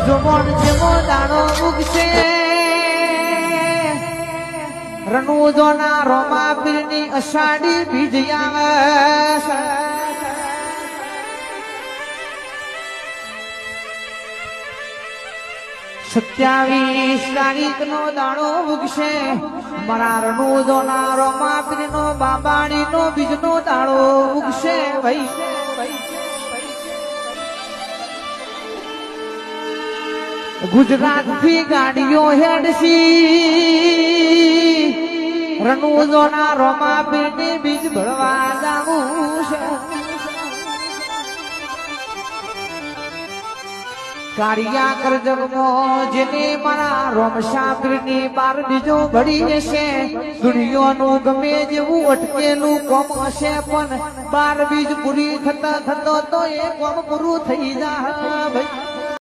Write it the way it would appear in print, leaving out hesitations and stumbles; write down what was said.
જોમણ જેવો દાણો ઉગશે રણુજોના રોમા પીરની અષાઢી બીજ આવે 27 તારીખનો દાણો ઉગશે મારા રણુજોના રોમા પીરનો બાબાણીનો બીજનો દાણો ઉગશે ભાઈ ગુજરાતથી ગાડીઓ હેડસી રણુજોના રોમા પીરની બીજ ભરવા જાવું છે કાળિયા કરજગમો જેને મારા રોમશા પીરની બાર બીજો ભળી જશે દુનિયાનું ગમે જેવું અટકેલું કોમ હશે પણ બાર બીજ પૂરી થતા તો એ કોમ પૂરું થઈ જાય ભાઈ